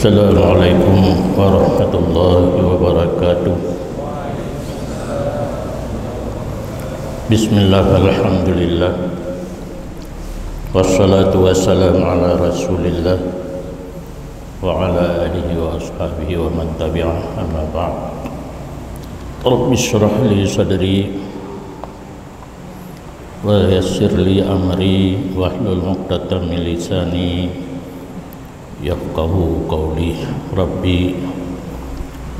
Assalamualaikum warahmatullahi wabarakatuh. Bismillah, alhamdulillah, wassalatu wassalamu ala rasulillah wa ala alihi wa ashabihi wa man tabi'ah, amma ba'd. Rabbi shrah li sadri wa yassir li amri wahlul 'uqdatam min lisani yafqahu qawli. Rabbi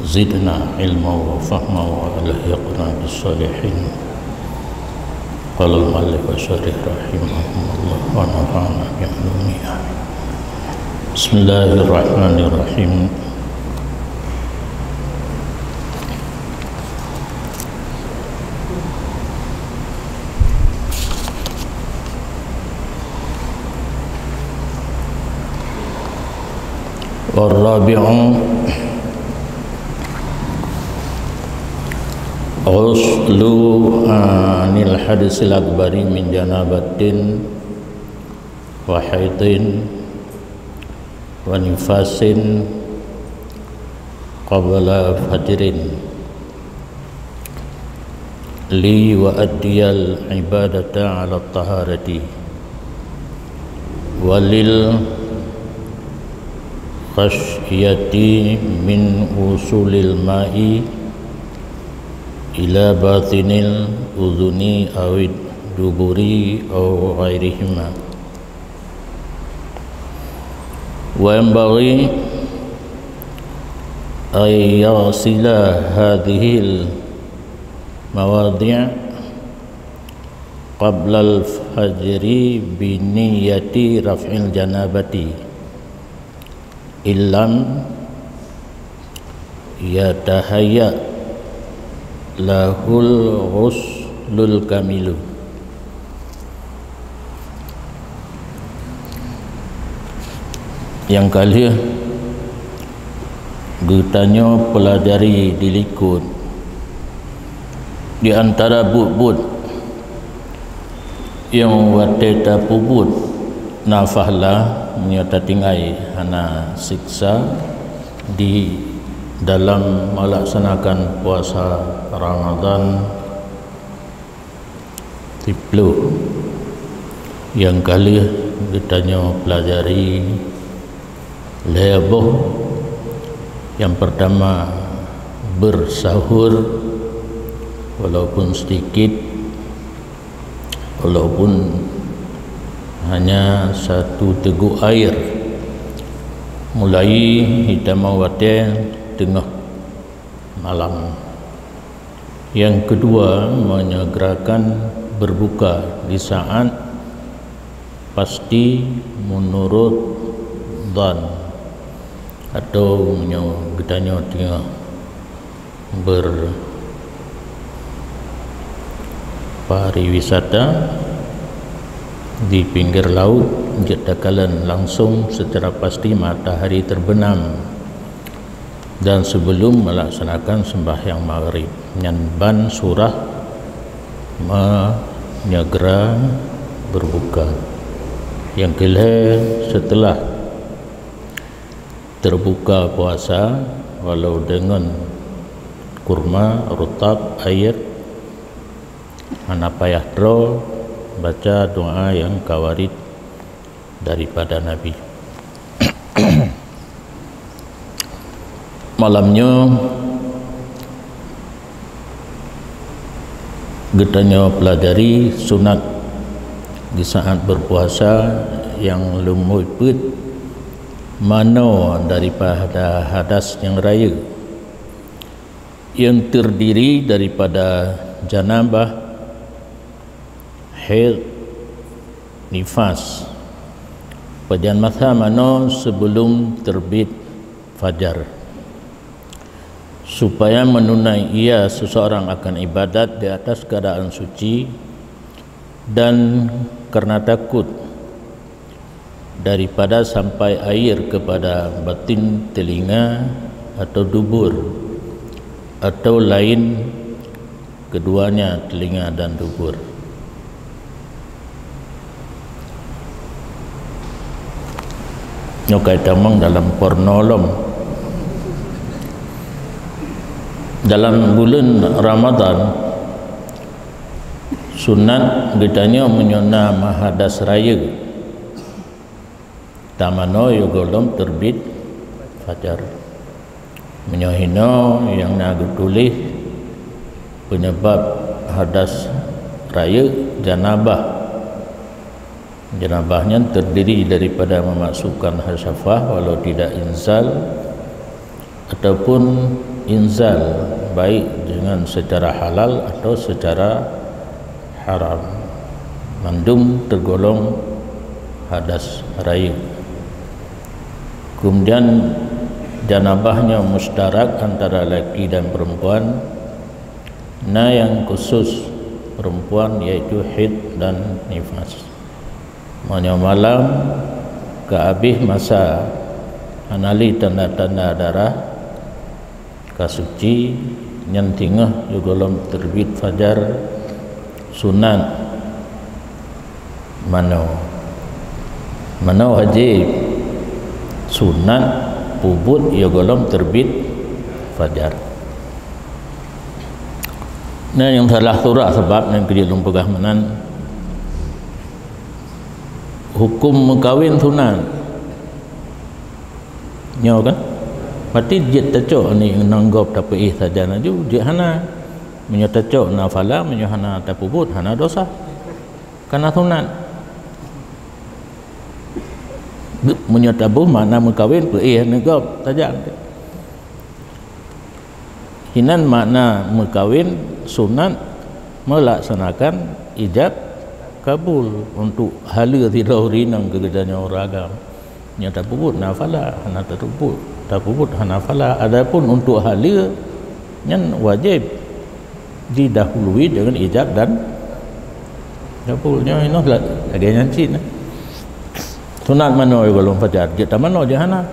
zidna ilma wa fahma wa alhiqna bis salihin. Qala al-mu'allif wa syarih rahimahullah wa nafa'ana bi 'ulumihi. Bismillahirrahmanirrahim. Warabi'u ghuslu anil hadisil akbari min janabatin wa haidin wa nifasin qabla fajrin li wa addiyal ibadata ala taharati walil khasyati min usulil ma'i ila batinil udhuni awid duburi aw ghairihima wa yanbaghi ay yasila hadhil mawadi' qabla al-fajri bi niyyati raf'il janabati illam yatahayya lahul ghuslul kamilu. Yang kali getanya pelajari dilikut di antara but-but yang wateta pubut nafahlah menyata tinggai hana siksa di dalam melaksanakan puasa Ramadan tiplu. Yang kali ditanya pelajari leboh. Yang pertama bersahur walaupun sedikit, walaupun hanya satu teguk air mulai hitam awatnya tengah malam. Yang kedua menyegerakan berbuka di saat pasti menurut dhan atau getanya tengah berpariwisata di pinggir laut, jetakalan langsung secara pasti matahari terbenam dan sebelum melaksanakan sembahyang maghrib nyanban surah menyegera berbuka. Yang kedua setelah terbuka puasa walau dengan kurma rutab air mana payah draw baca doa yang kawarid daripada Nabi. Malamnya getanya pelajari sunat di saat berpuasa yang lumuput mana daripada hadas yang raya yang terdiri daripada janabah, haid, nifas. Pada masa mana sebelum terbit fajar, supaya menunai ia seseorang akan ibadat di atas keadaan suci dan karena takut daripada sampai air kepada batin telinga atau dubur atau lain keduanya telinga dan dubur. nyokai tamang dalam pornolom dalam bulan Ramadan sunat getanya menyona mahadas raya tamano yogolom terbit fajar menyohino yang nak tulis penyebab hadas raya janabahnya terdiri daripada memasukkan hasafah walau tidak inzal ataupun inzal baik dengan secara halal atau secara haram mandum tergolong hadas raya. Kemudian janabahnya mustarak antara lelaki dan perempuan. Nah yang khusus perempuan yaitu haid dan nifas. Maknanya malam ke habis masa anali tanda-tanda darah kasuci yang tingah juga lom terbit fajar sunat mano wajib sunat pubut ya golong terbit fajar. Nah yang salah surah sebab yang kerja lumpegah menan hukum mengkawin sunat nyaw kan berarti dia tacok ni nanggap tak peih saja naju dia hana menyatacok nafala menyahana tak pubut hana dosa karena sunat menyatabuh makna mengkawin peih nanggap saja hinan makna mengkawin sunat melaksanakan ijab kabul untuk hala tidak rinang kegedanya orang agama nyata pubut nafala hana tak pubut hana fala. Adapun untuk hala yang wajib didahului dengan ijab dan kabulnya ini lah agak nyancin sunat mana kalau fajar dia tak mana jahana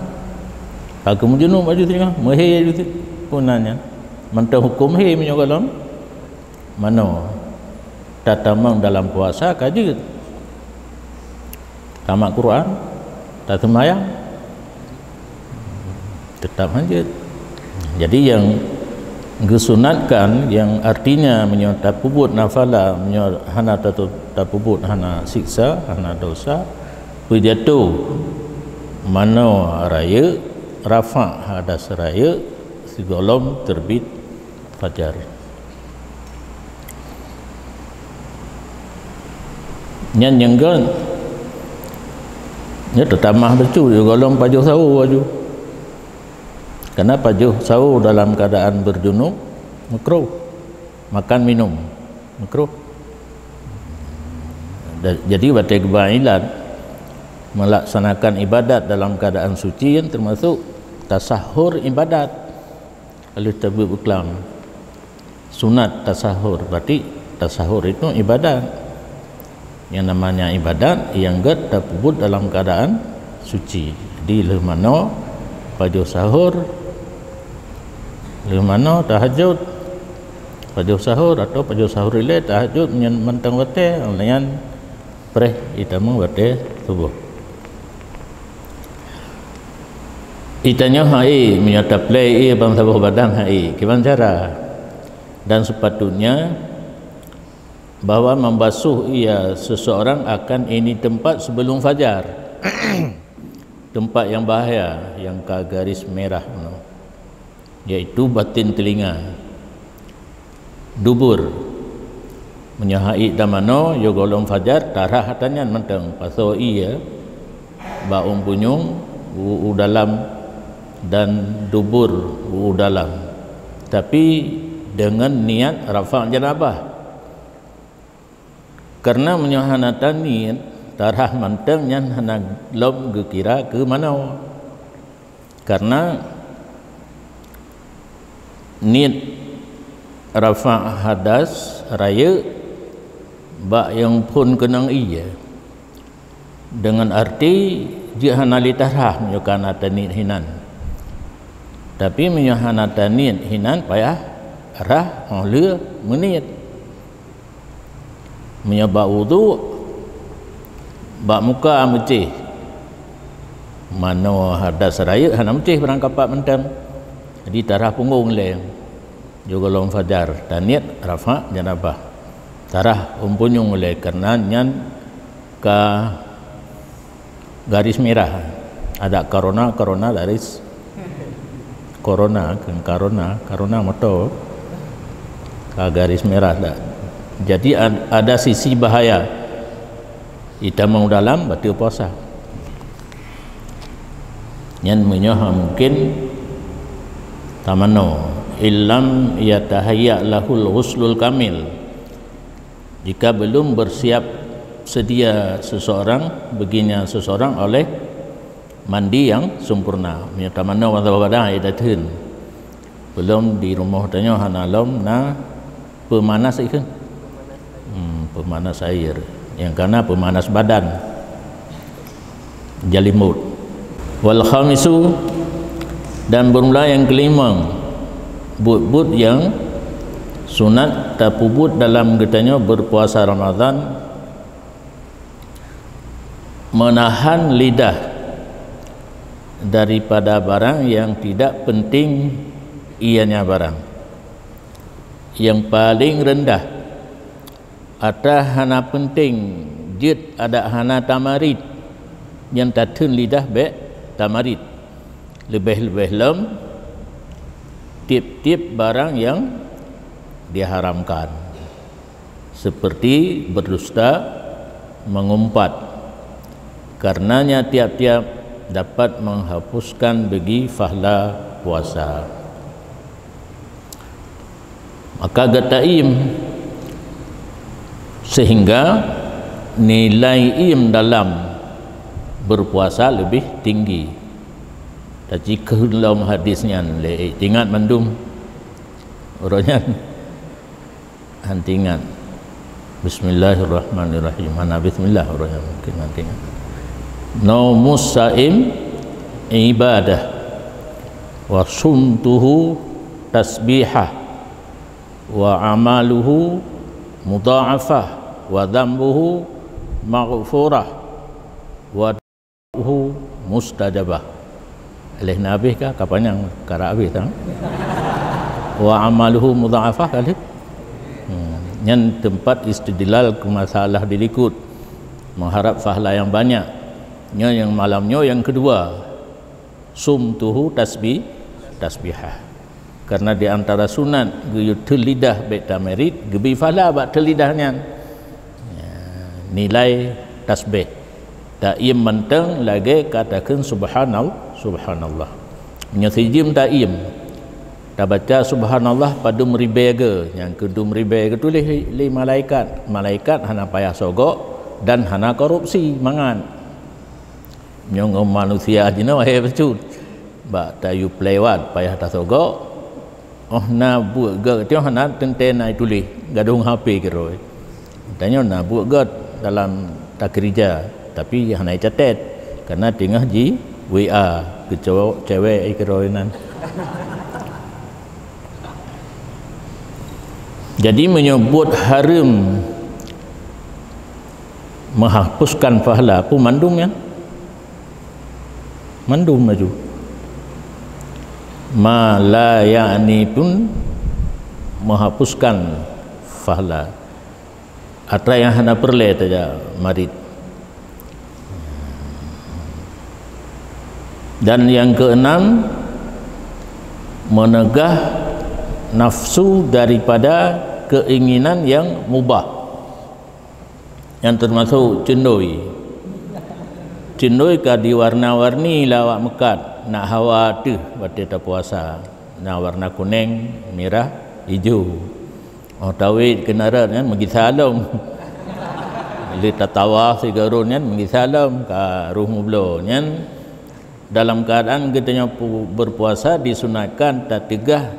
aku menjunum baju tengah mehe itu punanya mentah hukum he menyogalam mana tatamang dalam puasa kaji tamat Quran tak semayang tetap lanjut. Jadi yang disunatkan yang artinya menyata pubut nafala hana tak pubut hana siksa hana dosa pejatuh mano raya rafa hadas raya sigolom terbit fajar. Yang kan nya tetamah becu golong pajuh sahur baju. Karena pajuh sahur dalam keadaan berjunub makruh. Makan minum makruh. Jadi batai kebailan melaksanakan ibadat dalam keadaan suci yang termasuk tasahur ibadat. Kalau tabib Islam sunat tasahur berarti tasahur itu ibadat. Yang namanya ibadat yang gak terpubut dalam keadaan suci. Di lemano pajuh sahur, lemano tahajud, pajuh sahur atau pajuh sahur ile tahajud yang mentang wate, layan preh itamu wate subuh. Itanya hai menyata play bangsa badan hai. Gimana cara? Dan sepatutnya bahwa membasuh ia seseorang akan ini tempat sebelum fajar tempat yang bahaya yang ke garis merah yaitu batin telinga dubur menyahai damano yo golong fajar tarah hatanyan mentang paso ia baum bunyung dalam dan dubur dalam tapi dengan niat rafa' janabah. Karena menyohanatan niat tarah manteng yang hana lom gekira ke mana karena niat rafa' hadas raya bak yang pun kenang iya dengan arti dia hana litarah menyohanatan niat hinan tapi menyohanatan niat hinan payah arah oleh menit menyebab wudu bak muka mecih mano ada seraya hana mutih barang kapak mentam jadi tarah punggung leng juga lom fajar dan niat rafa janabah tarah umpunyung oleh karena nyan ke garis merah ada corona garis corona moto ke garis merah dah. Jadi ada sisi bahaya kita mau dalam batil puasa yang menyoha mungkin tamano illam yatahayya lahul ghuslul kamil, jika belum bersiap sedia seseorang baginya seseorang oleh mandi yang sempurna tamano wa badan idatun belum di rumah tanya hanalom na pemanas ikan pemanas air yang karena pemanas badan jalimut. Wal khamisu, dan bermula yang kelima but yang sunat tapubut dalam katanya berpuasa Ramadan menahan lidah daripada barang yang tidak penting ianya barang yang paling rendah ada hana penting jid ada hana tamarid yang tatun lidah be tamarid lebih-lebih lem tip-tip barang yang diharamkan seperti berdusta mengumpat karenanya tiap-tiap dapat menghapuskan bagi fahla puasa. Maka gataim sehingga nilai im dalam berpuasa lebih tinggi. Dan jika dalam hadisnya ingat mandum orangnya hantingan Bismillahirrahmanirrahim mana bismillah orangnya mungkin hantingan naumus saim ibadah wa sumtuhu tasbihah wa amaluhu mudha'afah wa dhanbuhu maghfurah wa du'uhu mustajabah. Oleh Nabi kah kapan yang kara habis tang wa amaluhu mudha'afah kali yang tempat istidlal ke masalah dirikut mengharap pahala yang banyak yang malamnya yang kedua sumtuhu tasbihah karena di antara sunat guyutul lidah baik tamarid gebi fala bak telidahnya nilai tasbih taim menteng lagi katakan subhanallah menyejim taim dah baca subhanallah pada meribaga yang kedua meribaga tulis li malaikat hana payah sogok dan hana korupsi mangan nyong manusia jina wahai becut bak tayu pelewat payah tak sogok oh na buat gak tengok hana tenten ai tulis gadung HP kira tanya na buat gak dalam takrija tapi hana catat karena tengah ji WA ke cewek kira nan. Jadi menyebut haram menghapuskan pahala pun mandum ya mandum maju la yakni pun menghapuskan pahala atau yang hana perle saja marid. Dan yang keenam menegah nafsu daripada keinginan yang mubah yang termasuk cendoi ka diwarna-warni lawak mekat nak hawa tu batik tak puasa nak warna kuning merah hijau oh tawid kenaran kan magi salam li tatawaf sigarun kan magi salam ka ruh mublo kan dalam keadaan kitanya berpuasa disunatkan tak tegah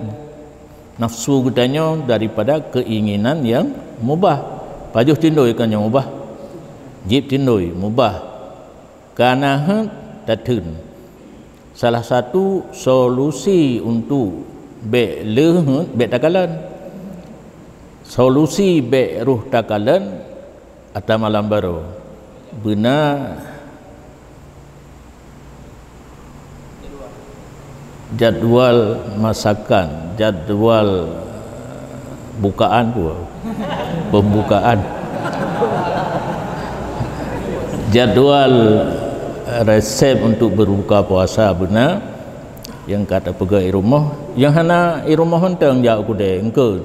nafsu kitanya daripada keinginan yang mubah pajuh tindoi kan yang mubah jib tindoi mubah karena tatun salah satu solusi untuk be takalan solusi be ruh takalan atau malam baru benar jadual masakan, jadual bukaan pula, pembukaan, jadual resep untuk berbuka puasa benar yang kata pergi rumah yang hana rumah hentang jak aku deh engkau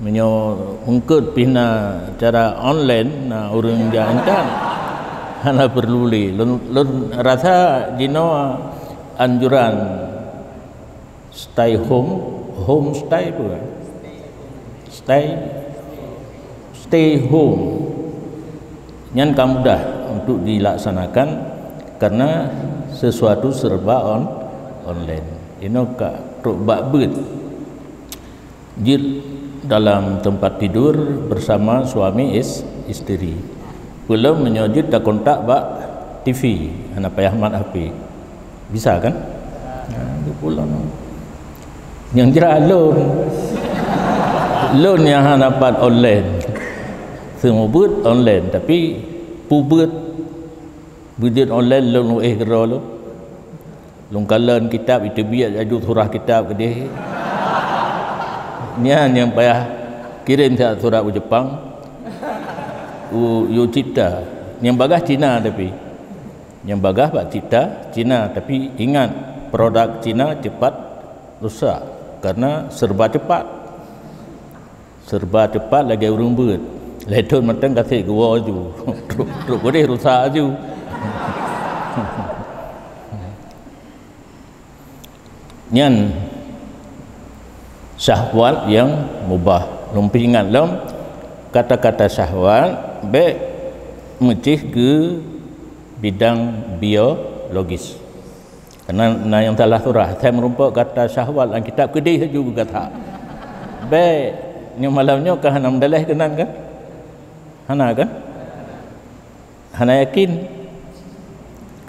menyo engkau pina cara online na orang jantan hana perlu lun rasa dino anjuran stay home stay pula stay home yang kamu dah untuk dilaksanakan karena sesuatu serba online. Ini kak rubak bet jid dalam tempat tidur bersama suami isteri. Belum menyojud tak kontak bak TV, anak payah mat HP. Bisa kan? Itu pulang. Yang jera loan yang dapat online. Semua bet online tapi pubet budget online loan kera lo. Lungkalan kitab itu biar aju surah kitab ke dia. Nian yang payah kirim surah ke Jepang. U cipta. Yang bagah Cina tapi. Yang bagah bak cipta Cina tapi ingat produk Cina cepat rusak karena serba cepat. Serba cepat lagi urung bet. Letun matang kasih gua aju. Terus boleh rusak aju. Nyan syahwat yang mubah. Lumpi ingat lom kata-kata syahwat baik mecih ke bidang biologis. Karena yang salah surah saya merumpuk kata syahwat dalam kitab kedih juga kata. Baik ni malamnya kan hana mendalah kenan kan? Hana kan? Hana yakin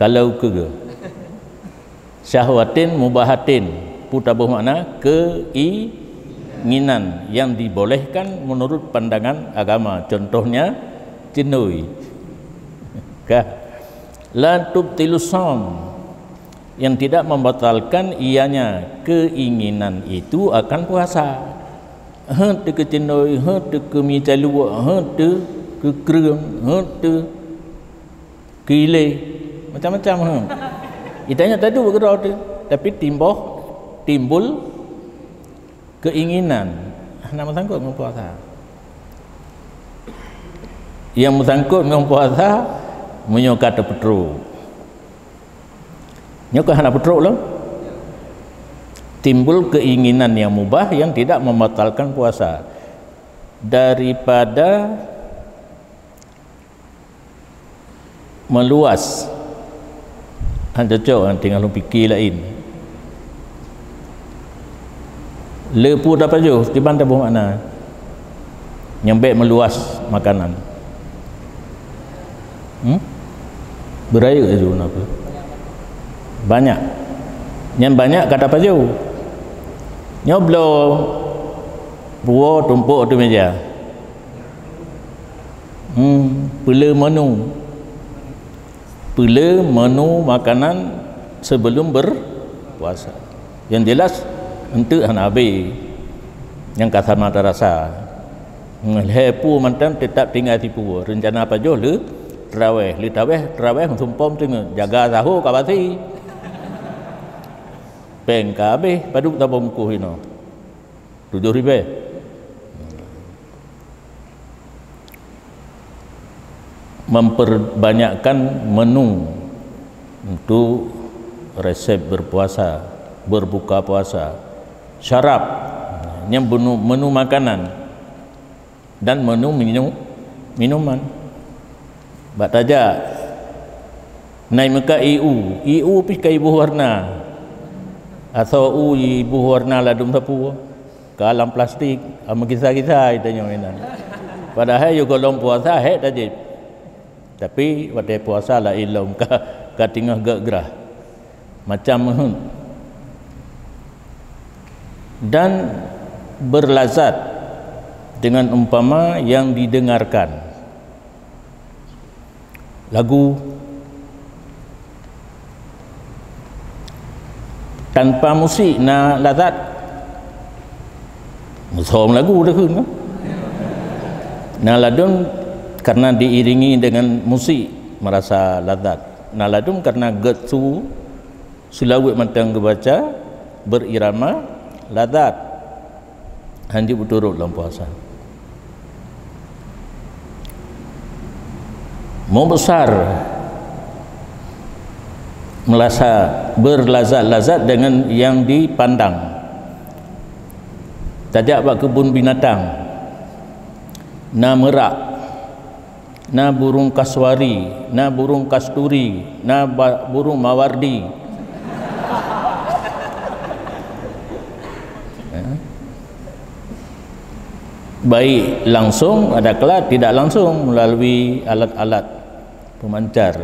kalau ke syahwatin mubahatin putar bermakna keinginan yang dibolehkan menurut pandangan agama, contohnya cinui la tubtilus shaum yang tidak membatalkan ianya keinginan itu akan puasa. Hente ke cinui, hente ke micalu, hente ke kereng, hente kile macam-macam. Itanya tadi bergerak tu, tapi timbul keinginan. Nama sangkut dengan puasa. Yang bersangkut dengan puasa menyokat petruk. Nyokah anak petruk lah. Timbul keinginan yang mubah yang tidak membatalkan puasa. Daripada meluas. Cocok tinggal lu fikir lain. Lepu dapat jauh di bandar bermakna yang baik meluas makanan. Beraya je apa? Banyak. Yang banyak kata apa jauh? Nyoblo buah tumpuk tu meja. Pula menu makanan sebelum berpuasa. Yang jelas untuk hanabi yang kata mata rasa lepu mantan tetap tinggal tipu rencana apa jo le terawih sumpom tengah jaga tahu kabati peng kabe paduk tabung kuhino 7,000 memperbanyakkan menu untuk resep berpuasa, berbuka puasa, syarab, yang menu makanan dan menu minuman. Bak taja naik muka iu pika ibu warna atau ibu warna ladum sapu kalam plastik ama kisah-kisah itanya mainan. Padahal yo golong puasa hek tajib. Tapi pada puasa lah ilmu ka tinggal gerah macam dan berlazat dengan umpama yang didengarkan lagu tanpa musik na lazat musom lagu dah kan na ladun karena diiringi dengan musik merasa lazat na ladun karena getsu sulawit matang kebaca berirama lazat handi berturut dalam puasa mau besar merasa berlazat-lazat dengan yang dipandang. Tajak bak kebun binatang, na merak, na burung kaswari, na burung kasturi, na burung mawardi. Baik langsung, ada kelak tidak langsung melalui alat-alat pemancar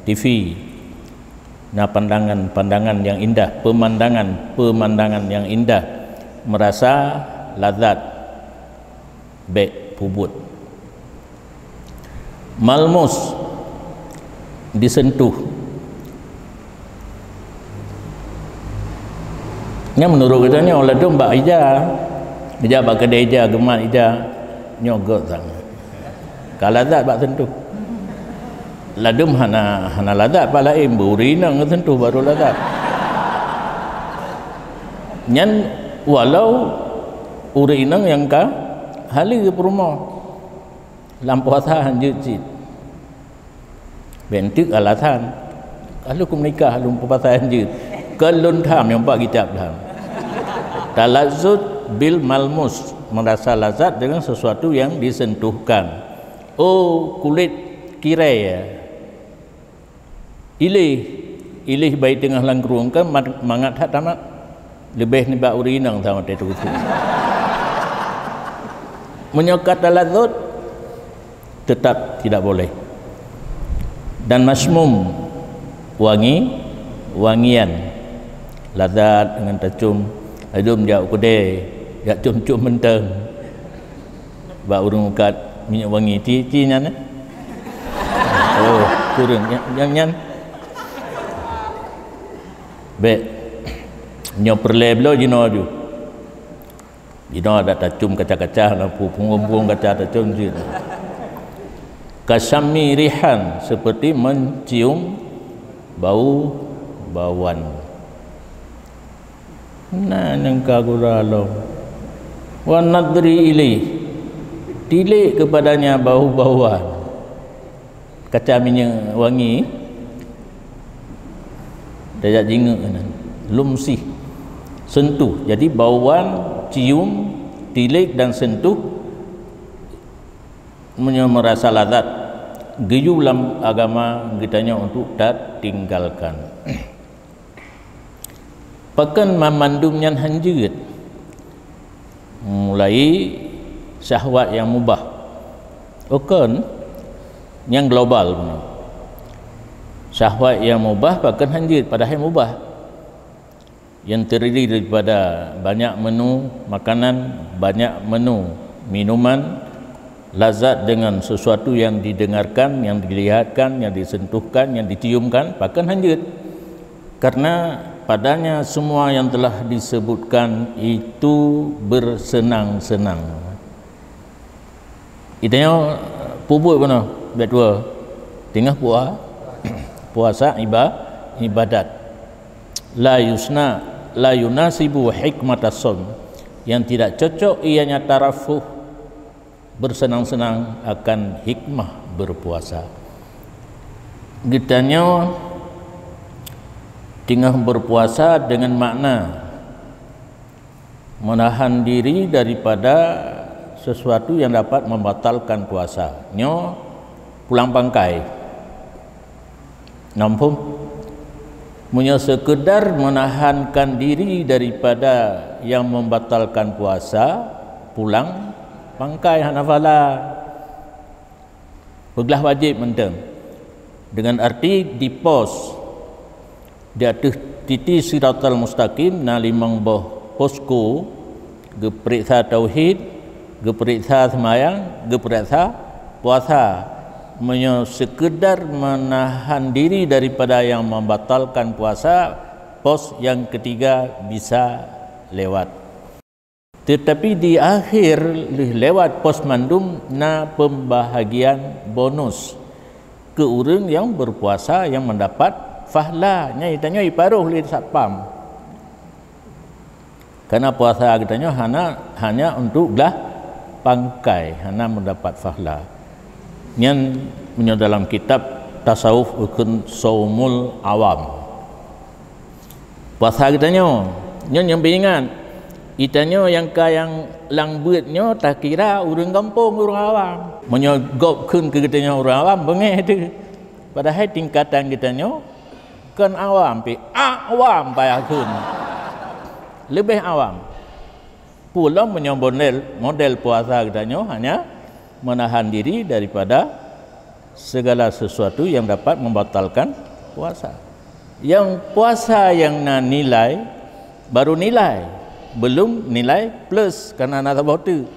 TV. Nah, pandangan yang indah, pemandangan yang indah, merasa lazat baik pubut. Malmus, disentuh. Yang menurut katanya oleh dong bak ija, ija bak kedai ija, gemat ija, nyogot sangat. Kalau lazat bak sentuh. Ladum hana lazat pak lain berurina ngesentuh baru lazat. Nyan walau urina yang ka hali ke rumah lampuasa hanjut cit bentuk alatan kalau ku menikah lampuasa hanjut kelun tham yang pak kitab tham talazzut bil malmus merasa lazat dengan sesuatu yang disentuhkan. Oh kulit kirai ya ilih baik tengah langkruang kan mangat hat tamat lebih ni bak urinang sama itu menyokat lazat tetap tidak boleh. Dan masmum wangian lazat dengan tercium adum jak kedai jak cium-cium menteng bak urung kat minyak wangi ti nyan oh kurang nyan baik nyo perle belo jino ju jino ada tacum kaca-kaca lampu punggung kaca tacum jin kasami rihan seperti mencium bau bauan nah nangka guralo wa nadri ilai tilik kepadanya bau-bauan kaca minyak wangi dajak jingga lumsih sentuh. Jadi bauan, cium, tilik dan sentuh merasa lazat. Geju dalam agama kitanya untuk tak tinggalkan. Pakan memandumnya hanjut mulai syahwat yang mubah okan yang global punya syahwat yang mubah bahkan hanjit padahal mubah yang terdiri daripada banyak menu makanan, banyak menu minuman, lazat dengan sesuatu yang didengarkan, yang dilihatkan, yang disentuhkan, yang diciumkan, bahkan hanjit karena padanya semua yang telah disebutkan itu bersenang-senang. Itanya pubut mana? Betul. Tengah puasa ibadat la yunasibu hikmatas shaum yang tidak cocok ianya tarafuh bersenang-senang akan hikmah berpuasa. Gitanya tengah berpuasa dengan makna menahan diri daripada sesuatu yang dapat membatalkan puasa. Nyo pulang pangkai nampung punya sekedar menahankan diri daripada yang membatalkan puasa, pulang pangkai hanafala begelah wajib menteng dengan arti di pos di atas titi siratal mustaqim na limang boh posko geperiksa tauhid, geperiksa semayang, geperiksa puasa. Sekedar menahan diri daripada yang membatalkan puasa pos yang ketiga bisa lewat. Tetapi di akhir lewat pos mandum na pembahagian bonus ke orang yang berpuasa yang mendapat fahla. Nya itanya iparuh li satpam. Karena puasa katanya hanya untuk belah pangkai, hanya mendapat fahla. Yang dalam kitab tasawuf ukun saumul awam. Puasa katanya yang ingat itanya yang langbeutnya tak kira orang kampung, orang awam. Menyogopkeun ke katanya orang awam bengeh tu. Padahal tingkatan katanya kan awam awam payahkeun. Lebih awam. Pula model puasa katanya hanya menahan diri daripada segala sesuatu yang dapat membatalkan puasa. Yang puasa yang nilai baru nilai, belum nilai plus karena nak botu.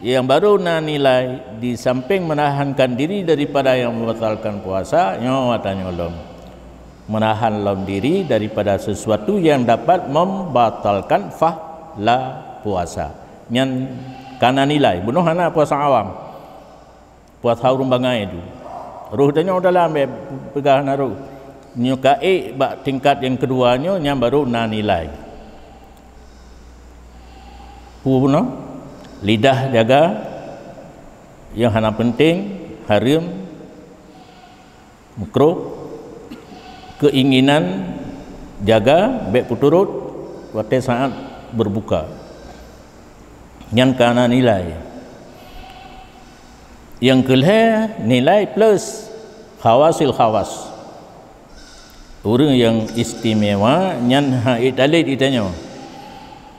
Yang baru nilai di samping menahankan diri daripada yang membatalkan puasa, nyo watanya lom. Menahan lom diri daripada sesuatu yang dapat membatalkan fahla puasa. Yang karena nilai, bunuh hana puasa awam. Puasa urung bangai itu. Ruh tanya dalam pegang naruh. Nyukai bak tingkat yang keduanya yang baru nilai. Puno lidah jaga yang hana penting, haram, makruh, keinginan jaga baik puturut pada saat berbuka. Yang karena nilai. Yang kelih nilai plus khawasil khawas. Orang yang istimewa yang dalil ditanya.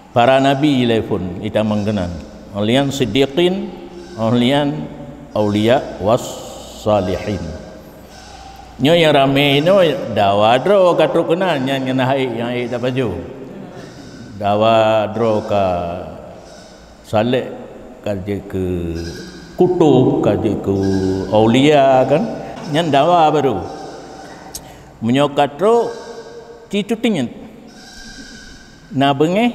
Para nabi ilafun ita menggenan. Alian siddiqin, alian aulia was salihin. Nyo yang ramai no dawadro katruk kenan yang hai yang ai tak baju. Dawadro ka saleh kaje ke kutub kaje ke aulia kan yang dawa baru menyokatro citutingin na bengeh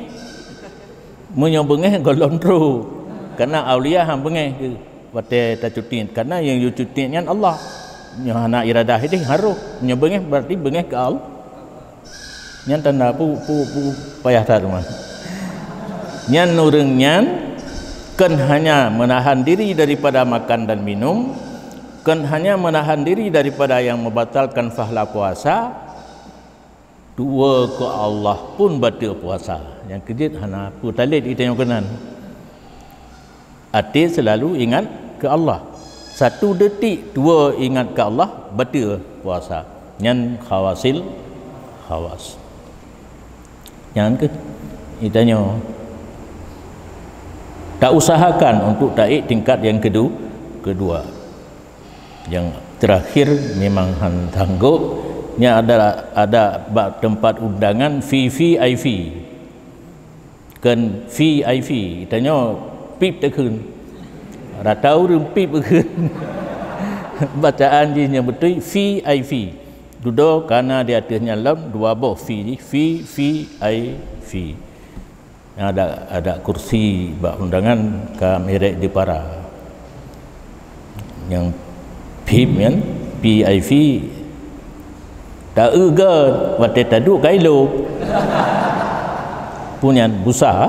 menyobengeh golon tru karena aulia hang bengeh ke wate tacutin karena yang yucutinnya Allah yang hana iradah ini haruh menyobengeh berarti bengeh ke Allah yang tanda pu payah tarumah nyan urang nyan kan hanya menahan diri daripada makan dan minum, kan hanya menahan diri daripada yang membatalkan fahla puasa, dua ke Allah pun batal puasa. Yang kejit hana pu talid itu yang kenan. Hati selalu ingat ke Allah. 1 detik dua ingat ke Allah batal puasa. Yang khawasil khawas. Yang ke itanya tak usahakan untuk taik tingkat yang kedua. Yang terakhir memang tangguh. Nya ada tempat undangan VIP. Kan VIP tanya pip tekun. Ra tahu rum pip tekun. Bacaan dia yang betul VIP. Duduk karena di atasnya lam dua boh VIP. Ada kursi bak undangan ke merek di para yang PIP kan PIV tak ega wate taduk kailo punya busa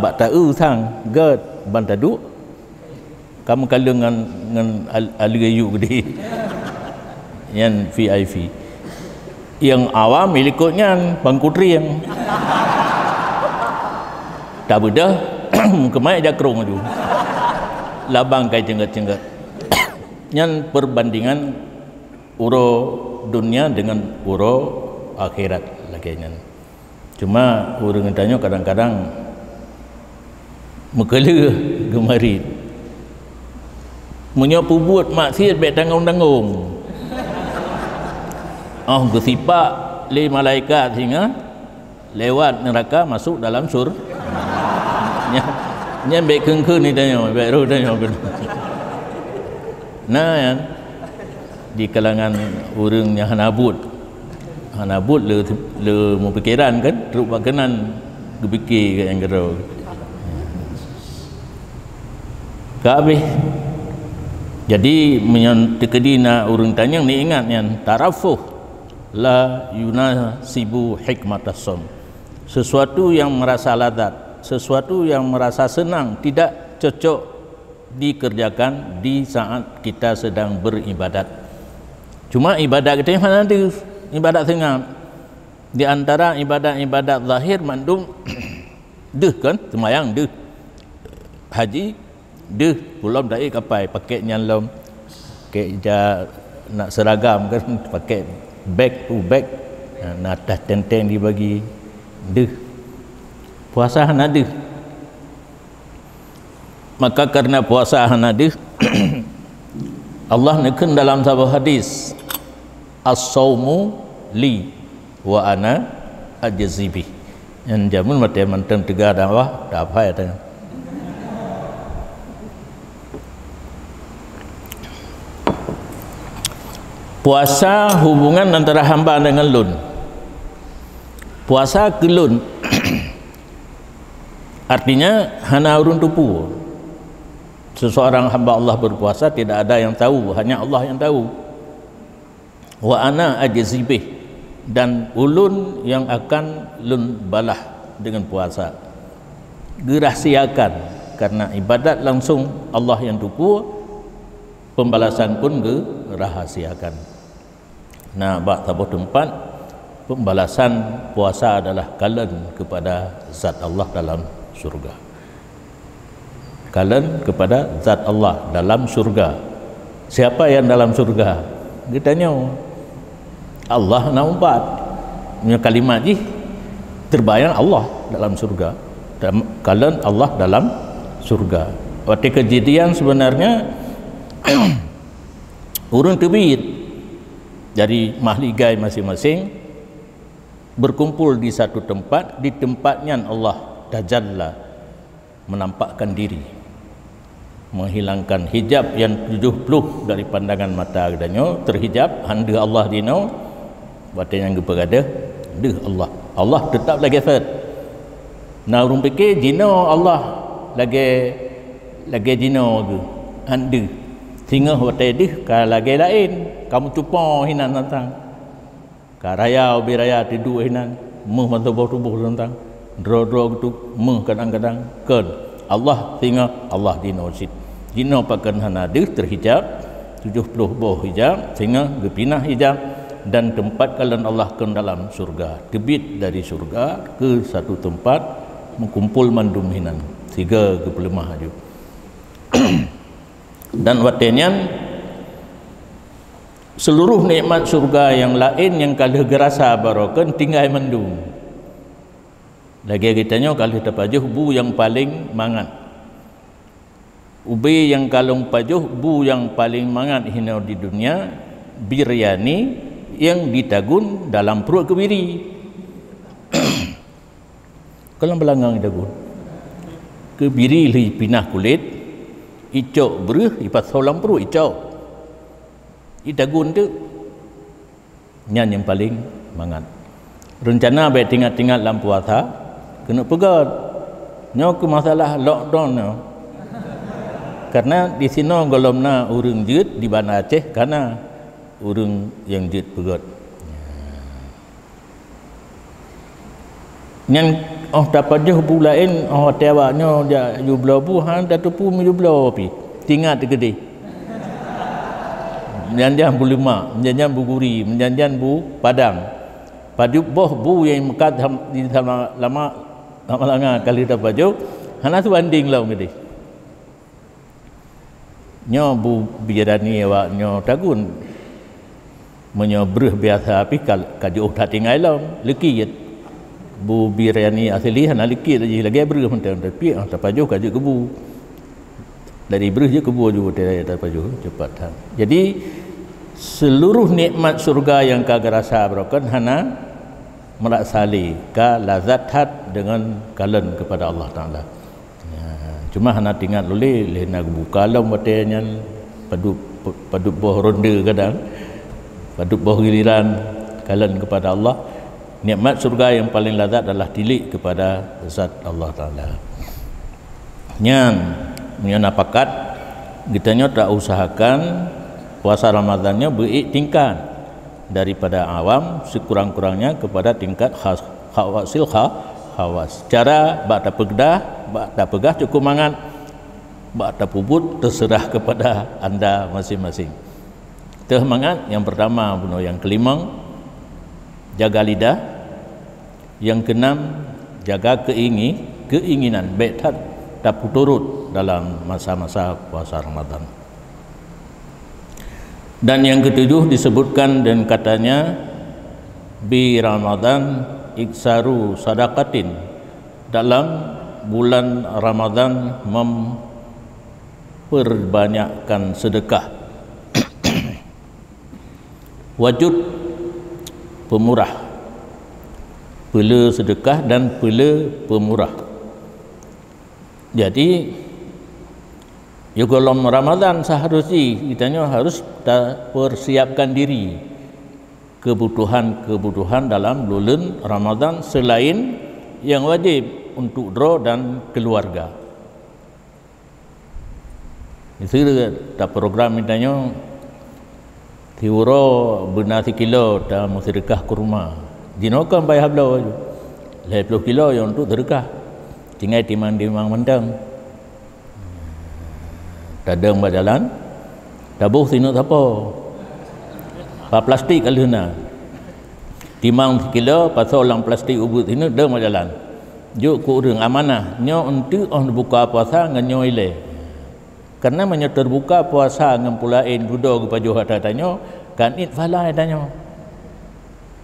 bak tak sang gad ban taduk kamu kalau dengan aliyu gede yang VIP yang awam miliknya bangkutri yang tak bedah kemai jakrong tu labang kai cenggat-cenggat yang perbandingan uro dunia dengan uro akhirat lagi nyan. Cuma orang tanya kadang-kadang mekele gemari menyopu buat maksiat baik tanggung-tanggung gesipak le malaikat sehingga lewat neraka masuk dalam nya baik keun ni tanya baik ro tanya nah di kalangan orang yang hanabut Hanabut le mu pikiran kan teruk bakanan gepikir yang gerau kabeh. Jadi menyan tekadina urang tanyang ni ingat yang tarafuh la yunasibu hikmatas som. Sesuatu yang merasa lazat, sesuatu yang merasa senang tidak cocok dikerjakan di saat kita sedang beribadat. Cuma ibadat kita yang mana ada ibadat tengah. Di antara ibadat-ibadat zahir mandum deh kan semayang deh, haji deh, belum dah kapai pakai nyalom pakai nak seragam kan pakai bag nak dah tenteng dibagi deh. Puasa hana deh. Maka karena puasa hana deh Allah neken dalam sebuah hadis, as-saumu li wa ana ajzibi. Yang jamun mati mantan tiga dah apa ya tanya. Puasa hubungan antara hamba dengan lun. Puasa ke lun artinya hana urun tupu. Seseorang hamba Allah berpuasa tidak ada yang tahu, hanya Allah yang tahu. Wa ana ajzibih, dan ulun yang akan lun balah dengan puasa. Dirahsiakan karena ibadat langsung Allah yang tupu, pembalasan pun dirahasiakan. Nah, bak tabuh tempat pembalasan puasa adalah kalen kepada zat Allah dalam surga. Kalen kepada zat Allah dalam surga. Siapa yang dalam surga? Kita tanya Allah nampak punya kalimat ni terbayang Allah dalam surga. Kalen Allah dalam surga. Waktu kejadian sebenarnya urun tebit dari mahligai masing-masing berkumpul di satu tempat, di tempatnya Allah tajalla menampakkan diri, menghilangkan hijab yang 70 dari pandangan mata adanya, terhijab handa Allah dino batin yang berada deh Allah tetap lagi fat. Nah urung fikir jino Allah lagi jino tu handa sehingga hotel deh kalau lagi lain kamu cupa hinan tentang karaya biraya tidur hinan meh tubuh tentang dro tu meh kadang-kadang kan Allah sehingga Allah dinosit dino pakan hana deh terhijab 70 boh hijab sehingga gepinah hijab dan tempat kalian Allah ke dalam surga, tebit dari surga ke satu tempat mengumpul mandum hinan 35 aju. Dan watenya seluruh nikmat surga yang lain yang kalau gerasa barokan tinggal mendung. Lagi kitanya kalau terpajuh bu yang paling mangat. Ubi yang kalung pajuh bu yang paling mangat hina di dunia biryani yang ditagun dalam perut kebiri. Kalau belanggang ditagun kebiri li pinah kulit icok beruh ipat solang perut icok itagun tu nyan yang paling mangat. Rencana baik tinggal dalam puasa kena pegat nyo ke masalah lockdown nyo. Karena di sini golomna urang jeut di Banda Aceh karena urang yang jeut pegat. Nyan dapat je bulain tewaknya dia jubla bu han datupu jubla pi tinggal gede. Menjanjian bu lima, menjanjian bu guri, menjanjian bu padang. Padu boh bu yang mekat di lama langa kali dapat je hana tu banding lah gede. Nyo bu biarani awak nyo tagun menyo breh biasa api kaju tak tinggal lah lekit bu biryani asli hana lekit lagi breh mentang tapi tapaju kaju kebu dari breh je kebu je tapaju cepat. Jadi seluruh nikmat surga yang kagak rasa berokan hana melaksali ka lazat hat dengan kalen kepada Allah Taala. Cuma hana tinggal luli lena buka lam batenya padu boh ronde kadang padu boh giliran kalian kepada Allah. Nikmat surga yang paling lazat adalah tilik kepada zat Allah Ta'ala. Nyan pakat kitanya tak usahakan puasa Ramadannya beriktingkat daripada awam sekurang-kurangnya kepada tingkat khawasil khawas. Cara bak tak pegah cukup mangat, bak tak puput terserah kepada anda masing-masing. Teh mangat yang pertama bunuh, yang kelima jaga lidah, yang keenam jaga keinginan baik tak turut dalam masa-masa puasa Ramadan. Dan yang ketujuh disebutkan dan katanya bi Ramadan iksaru sadaqatin, dalam bulan Ramadan memperbanyakkan sedekah. Wajud pemurah, pela sedekah dan pela pemurah. Jadi dalam Ramadan seharusnya kita harus persiapkan diri kebutuhan dalam bulan Ramadan selain yang wajib untuk dro dan keluarga. Itu tak program mitanya tiuro benasi kilo dan sedekah kurma. Dinokan bayar hablau 50 kilo yang untuk sedekah. Tinggal timang mentang. Dadang berjalan, tabuh sini apa? Pak plastik kaluna. Timang kilo pasal lang plastik ubut sini dah berjalan. Juk ku urang amanah, nyo untuk on buka puasa nganyo ile. Karena menyo terbuka puasa ngam pulain gudo kepajuh hatanyo kan it falai tanyo.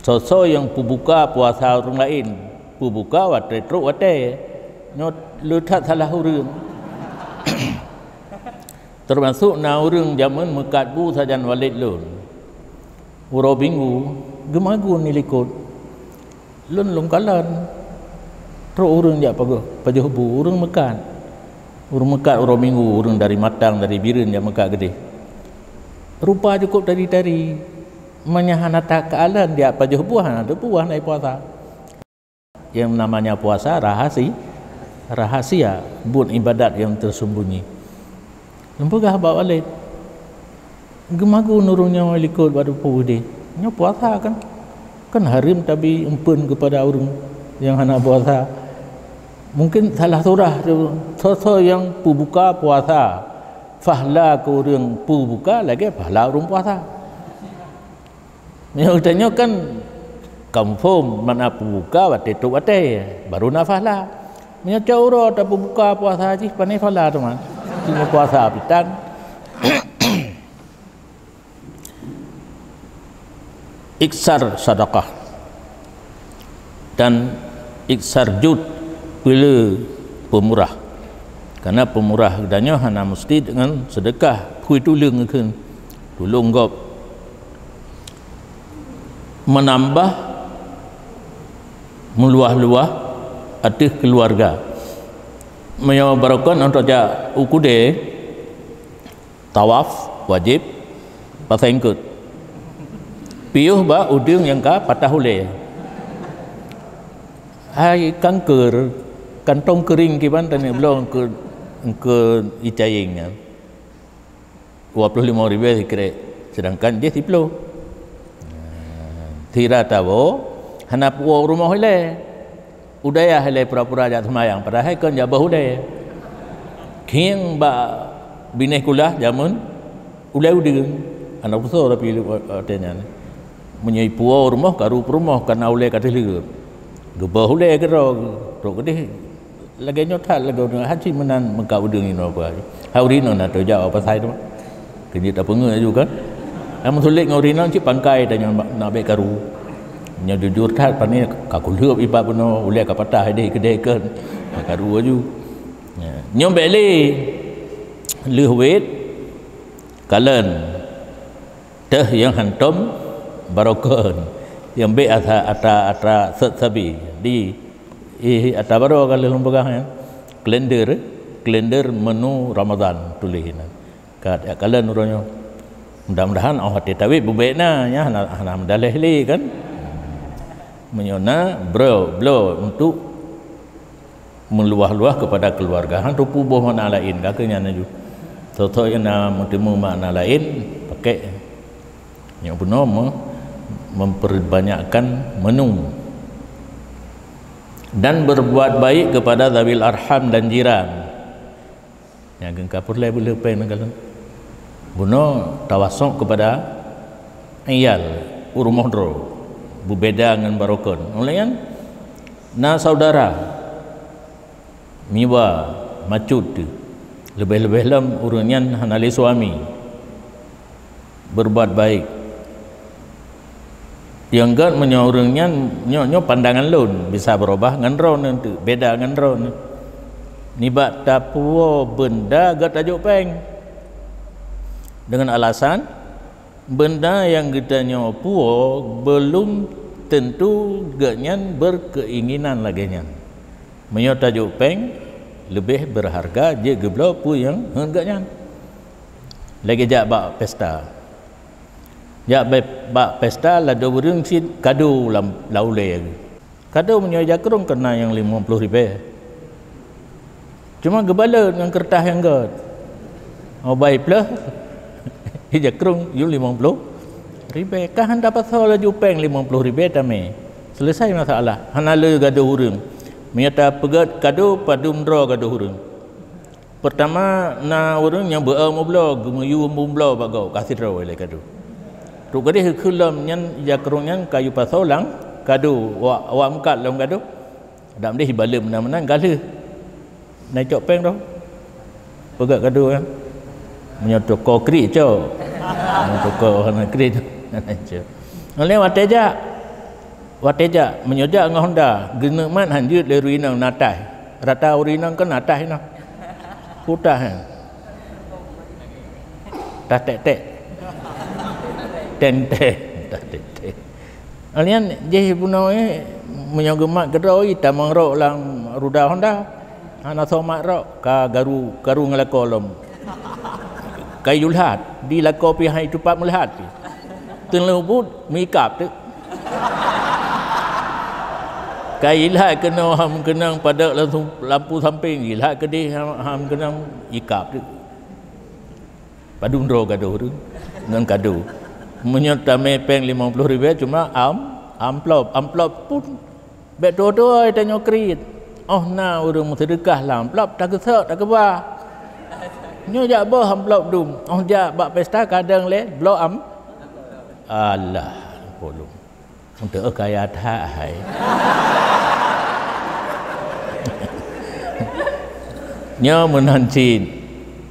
So yang pubuka puasa orang lain, pubuka wate truk wate. Nyo lutat salah urang. Termasuk na urang zaman mekat bu sajan walid lun. Uro bingu gemagu ni likut. Lun kalan. Terus urang jak pajuh bu urang mekat. Urang mekat uro minggu urang dari Matang dari Biren jak mekat gede. Rupa cukup dari menyahana tak kealan dia pajuh buah ada buah naik puasa. Yang namanya puasa rahasia bun ibadat yang tersembunyi. Lempagah bawa balik. Gemagu nurungnya malikut pada puudi. Nya puasa kan harim tapi empun kepada orang yang hendak puasa. Mungkin salah surah tu. So yang buka puasa. Fahla ke orang buka lagi fahla orang puasa. Yang tanya kan confirm mana buka wate tu wate baru nafahla. Nya cauro tak buka puasa haji panai fahla tu man. Cuma puasa apitan. Iksar sedekah dan iksar jud bila pemurah. Karena pemurah dannya hanya mesti dengan sedekah kui tulung kan. Tulung gop menambah meluah-luah atas keluarga. Menyabarakan untuk ja ukude tawaf wajib pasengkut. Piuh ba udung yang ka patah hule. Hai kanker kantong kering kiban tani belum ke icayingnya. 25,000 kira sedangkan dia 10. Tira tahu hanap rumah hule. Udaya hele pura-pura jat semayang padahal kan jabah udaya. King ba bineh kulah zaman ulai udeng anak besar tapi tanya menyai puau rumah karu rumah kan ulai kata liga. Gebah ulai kero tok gede lagi nyotat lagi dengan haji menan mengkau udeng ini apa. Haurino na terjawab apa sai tu. Kini tak pengen juga kan. Amun sulit ngaurino cik pangkai tanya nak baik karu. Nya jujur tat pani kakuleup iba puno ulai ka patah deh kedai kan karu aju nyom beli leuwet kalen teh yang hantom barokan yang be ata sabi di ata baro kalen lembaga kalender menu Ramadan tulihin kalen uronyo mudah-mudahan oh hati tawi bubena nya hana daleh li kan menyona bro untuk meluah-luah kepada keluarga. Han tu pubuh makna lain kakaknya naju. Toto yang mutemu makna lain pakai yang benar memperbanyakkan menu dan berbuat baik kepada zawil arham dan jiran. Yang gengkapur lai boleh pen kalau buno tawasuk kepada iyal urmohdro berbeda dengan barokon. Olayan na saudara miwa macut lebih-lebih lam urunyan hanali suami berbuat baik. Yang gad menyorongnya nyo pandangan lun bisa berubah ngan ron nanti beda ngan ron. Nibat tapuo benda gad tajuk peng dengan alasan benda yang kita nyopuo belum tentu ganyan berkeinginan lagi nyan. Menyo tajuk peng lebih berharga je geblo pu yang ganyan. Lagi jak bak pesta. Jak bak pesta la do burung sit kado lam laule. Kado menyo jakrung kena yang 50,000. Cuma gebala dengan kertas yang gad. Oh baik pula. Jakrung you 50,000. Kah han dapat soal jupeng 50,000 tame. Selesai masalah. Hanala gaduh hurung. Menyata pegat kado padum dro gaduh hurung. Pertama na urung yang beam blog gemuyu mumblo bagau kasih dro oleh kado. Tu gadih kelam nyan jakrung nyan kayu pasolang kado wa mkat lam kado. Dam deh balem menang-menang gale. Naik cok peng dah pegat kado kan menyotok konkrit cok menyotok konkrit oleh wateja menyojak dengan Honda geneman hanjut le ruinang natai rata urinang kan natai nah putah kan tatek tente tatek alian je punau menyogemak kedoi tamang rok lang ruda Honda anak somak rok ka garu ngelakolom kayu lhat di lako pi hai tupak melihat tenlebut mikap tu kayu lhat kena ham kenang pada lampu samping lhat kedih ham kenang ikap tu padung ro gaduh tu dengan kado menyerta mepeng 50,000 cuma amplop pun bet dodo tanya krit. Oh na urung sedekah lah amplop tak kesak tak keba. Nyo jak bah amplop dum. Oh jak bak pesta kadang le blok alah bolong. Untuk kaya tak hai. Nyo menancin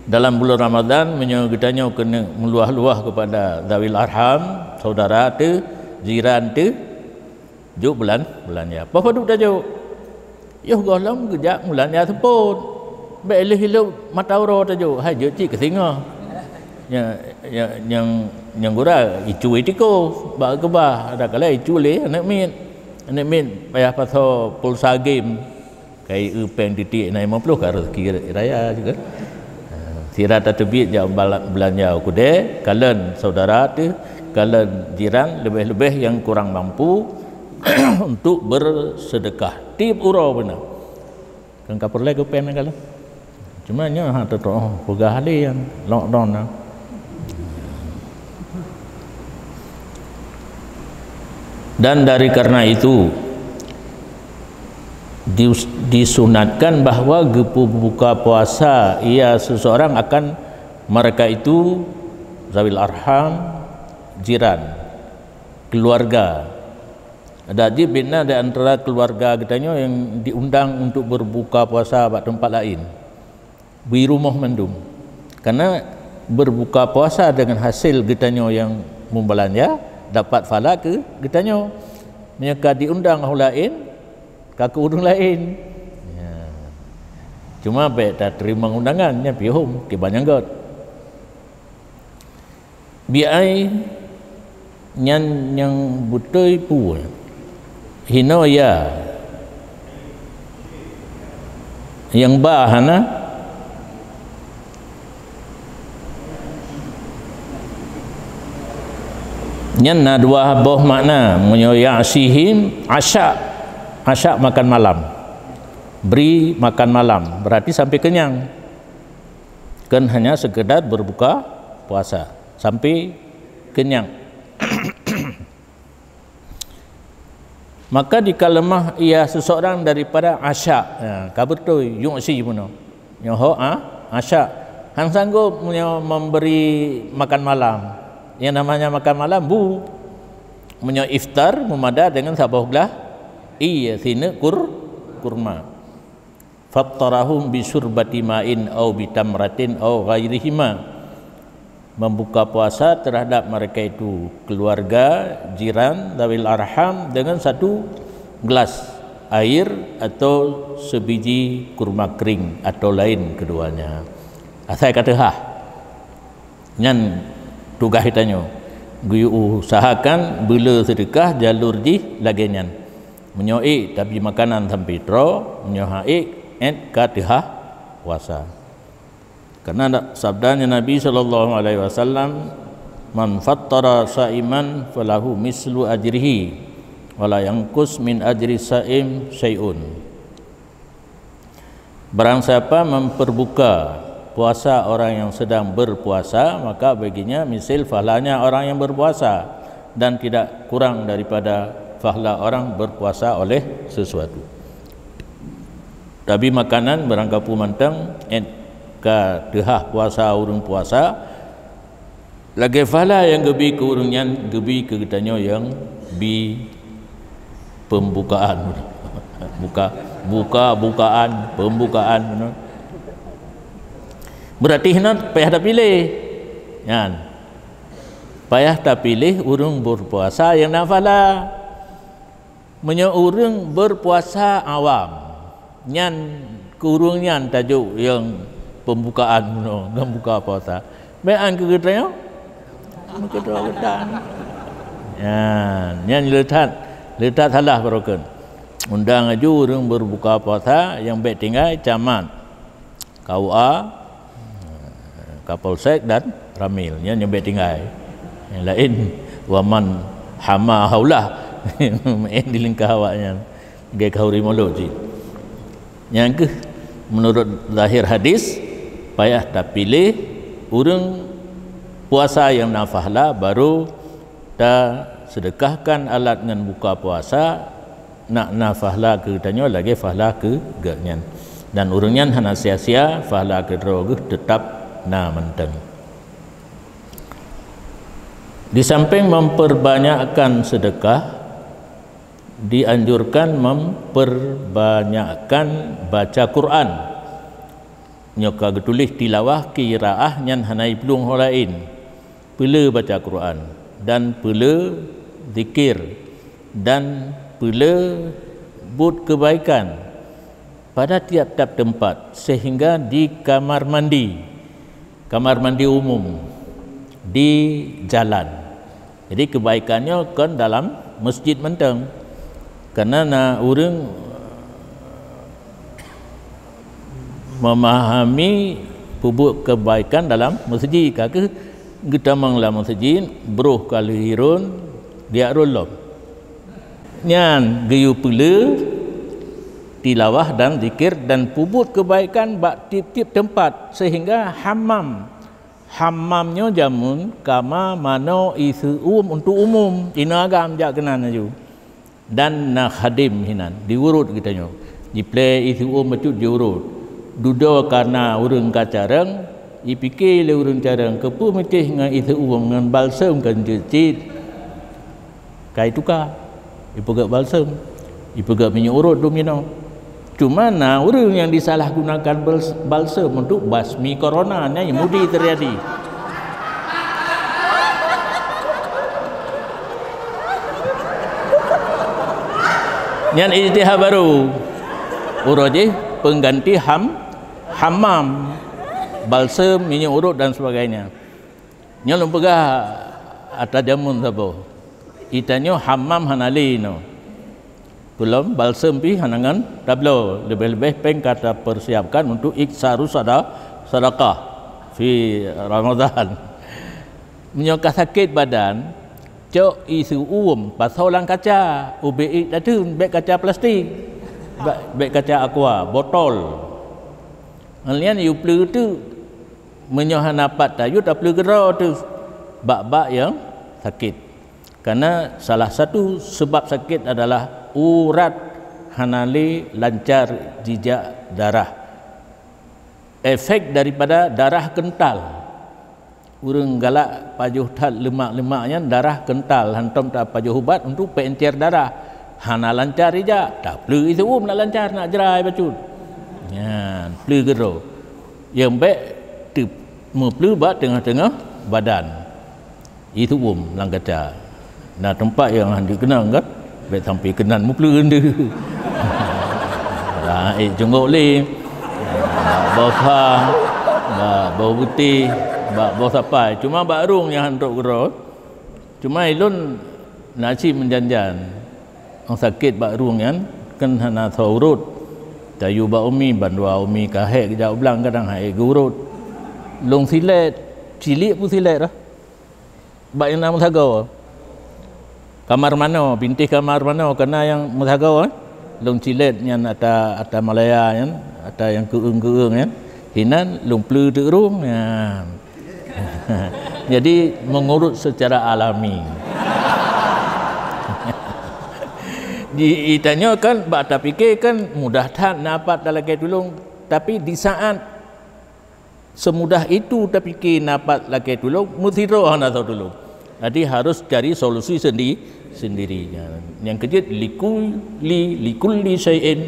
dalam bulan Ramadan menyo kita nyo kena meluah-luah kepada zawil arham, saudara tu, jiran tu. Juk bulan ya. Apa duk tajuk? Yo golam gejak mulan ya seput. Belih hilup mata uro tajuk. Hai je cik ke singa. Yang gura icu itiko ba kebah ada kala icu le anak min payah pasal pulsa game kai upeng titik naik 50 ka rezeki raya juga. Sirata tebit jauh belanja kude kalen saudara tu kalen jiran lebih-lebih yang kurang mampu untuk bersedekah tip urau benar kan kapur lagi pen kalau cuma nya ha tu pegah ali yang lockdown nah. Dan dari karena itu disunatkan bahwa buka puasa ia seseorang akan mereka itu zawil arham, jiran, keluarga. Ada je bina di antara keluarga kitanya yang diundang untuk berbuka puasa pada tempat lain. Di rumah mendum. Karena berbuka puasa dengan hasil kitanya yang membelanja dapat pahala ke kitanya. Mereka diundang orang lain, kakak urung lain. Ya. Cuma baik tak terima undangannya pihum ke banyak biai yang butai pu. Hino ya yang bahana Nyan na dua boh makna ya'sihim asyak makan malam, beri makan malam berarti sampai kenyang, kan hanya sekedar berbuka puasa sampai kenyang. Maka di kalemah ia seseorang daripada asyak, kabar tu yu'si puno nyoho asyak hang sanggup memberi makan malam. Yang namanya makan malam iftar memada dengan sabah gelah sini kurma. Fattarahum bisurbati ma'in au bitamratin au ghairihima. Membuka puasa terhadap mereka itu keluarga, jiran, dawil arham dengan satu gelas air atau sebiji kurma kering atau lain keduanya. Saya kata nyan tugas hitanyo guyu usahakan bila sedekah jalur di lagenyan menyoik tapi makanan sampai tro menyohaik katihah puasa. Karena sabdanya Nabi SAW, man fattara sa'iman falahu mislu ajrihi wala yanqus min ajri sa'im syai'un. Barang siapa memperbuka puasa orang yang sedang berpuasa, maka baginya misal pahalanya orang yang berpuasa dan tidak kurang daripada pahala orang berpuasa oleh sesuatu. Tapi makanan berangkapu mantang ka dehah puasa urung puasa lagi pahala yang gebi ke urungnya gebi ke getanyo yang bi pembukaan pembukaan berarti hendak payah tak pilih kan, payah tak pilih urung berpuasa yang nafala menyo urung berpuasa awam nyan kurungnya tajuk yang pembukaan buka puasa bean ke getanyo kedua getan nyan letak salah berokan undang aju urung berbuka puasa yang baik tinggal camat KUA Kapolsek dan Ramil yang baik tinggal yang lain waman hama haulah main di lingkah awaknya gaya kaurimologi yang ke menurut zahir hadis payah tak pilih urang puasa yang nafahlah baru tak sedekahkan alat dengan buka puasa nak nafahlah ke tanya lagi fahlah ke gaknyan dan urangnya hana sia-sia fahlah ke droge tetap na menteng. Di samping memperbanyakkan sedekah dianjurkan memperbanyakkan baca Quran. Nyoka getulih tilawah qiraah nyan hanai belung holain. Pela baca Quran dan pela zikir dan pela buat kebaikan pada tiap-tiap tempat sehingga di kamar mandi umum, di jalan. Jadi kebaikannya kan dalam masjid menteng. Karena orang memahami pupuk kebaikan dalam masjid. Kaki kita menglah masjid beruh kalihirun dia rolom. Nyan gayu pula tilawah dan zikir dan pupuk kebaikan bak tiap-tiap tempat sehingga hammamnya jamun kama mano isu untuk umum ina agam jak kenan aju dan nak hadim hinan diurut kitanya di play isu macut diurut dudo karena urang kacarang dipikir le urang carang kepu metih dengan isu dengan balsam kan jecit kai tukar ipegak balsam ipegak minyak urut domino. Cuma orang yang disalahgunakan balsam untuk basmi corona ni mudi terjadi. Yang ijtihad baru uroje pengganti hammam balsam minyak urut dan sebagainya. Nyalon pegah atas jamun sabo. Itanya hammam hanali no. Belum balsam pi hanangan tablo lebih-lebih peng kata persiapkan untuk iksaru sedekah fi Ramadan. Menyokah sakit badan cok isu pasal lang kaca ubi datun beg kaca plastik beg kaca aqua botol alian you pleu tu menyohan napat tayu tak pleu gera tu bak-bak yang sakit karena salah satu sebab sakit adalah urat hanali lancar jejak darah efek daripada darah kental urang galak pajuh tat lemak-lemaknya darah kental hantam tak pajuh ubat untuk pencer darah hana lancar ija tak pleu itu nak lancar nak jerai bacut ya pleu gero yang baik tu pleu bat tengah-tengah badan itu lang kaca nah tempat yang handi kenang kan baik sampai kenan mu pleu ndu lah jengok le bau pang bau putih bau sapai cuma barung yang hantuk gero cuma ilun nasi menjanjan orang sakit barung kan hana saurut tayu ba umi bandua umi kahek jau belang kadang hai gurut long silet cilik pun silet dah bak yang nama sagau kamar mana pintih kamar mana kena yang musagau long cilet yang ada Malaya ada yang keung-keung hinan long pleu tu rum ya jadi mengurut secara alami ditanya kan bak tak fikir kan mudah tak napat dalam kai tulung tapi di saat semudah itu tak fikir napat laki tulung mutiro hana tahu tulung jadi harus cari solusi sendiri yang kejut likulli syai'in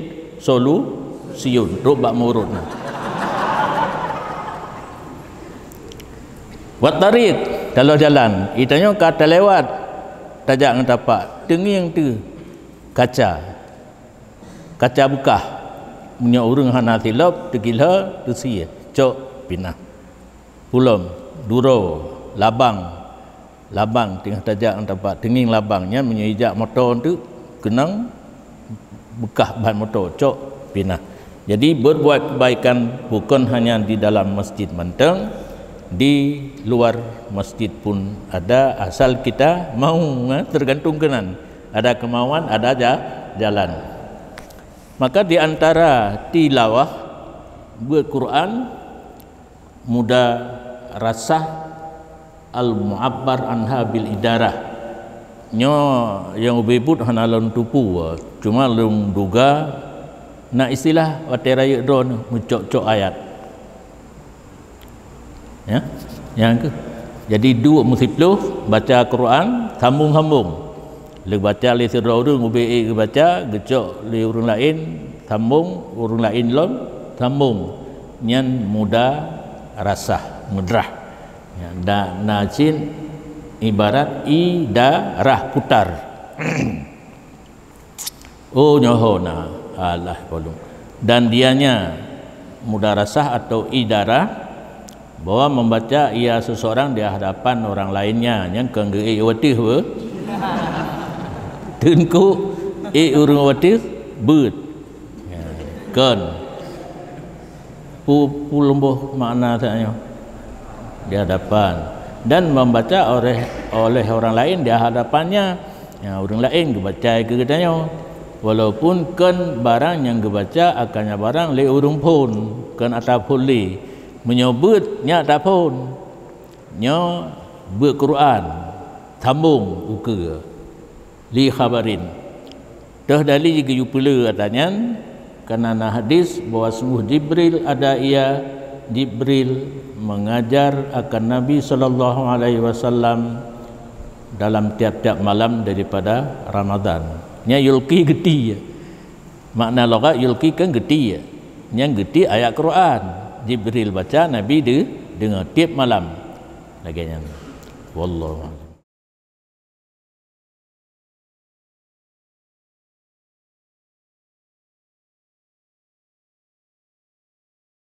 solusiun rubak murut Watarik kalau jalan, itanya kata lewat tajak dengan tapak, tenging tu kaca buka, punya urang hana tilap, tegila tusia, cok pinah, pulam, duro, labang tengah tajak dengan tapak, tenging labangnya menyejak motor tu kenang bekah ban motor, cok pinah. Jadi berbuat kebaikan bukan hanya di dalam masjid Manteng, di luar masjid pun ada asal kita mau tergantung kenan ada kemauan ada jalan maka di antara tilawah buat Quran muda rasah al-mu'abbar anha bil idarah nyo yang ubibut hanalon tupu cuma lung duga na istilah wateraya drone mucok-cok ayat ya yang ke jadi dua musipluh baca Quran sambung-sambung le baca le sira urang ubi baca gecok le urang lain sambung urang lain lom sambung nyan muda rasah mudrah ya najin ibarat idarah putar oh nyohona alah polong dan dianya muda rasah atau idarah bahwa membaca ia seseorang di hadapan orang lainnya yang kengge watih we tunku urang watih beut kan pulumbuh makna tanya di hadapan dan membaca oleh orang lain di hadapannya ya orang lain dibaca ke katanya walaupun kan barang yang dibaca akannya barang le urang pun kan atapun le menyebut nya tak pun nya berquran sambung uka li khabarin dah dali juga yupula katanya kerana hadis bahawa sungguh Jibril ada ia Jibril mengajar akan Nabi sallallahu alaihi wasallam dalam tiap-tiap malam daripada Ramadan nya yulki geti makna logat yulki kan geti yang geti ayat Quran Jibril baca Nabi dengar tiap malam lagi wallahu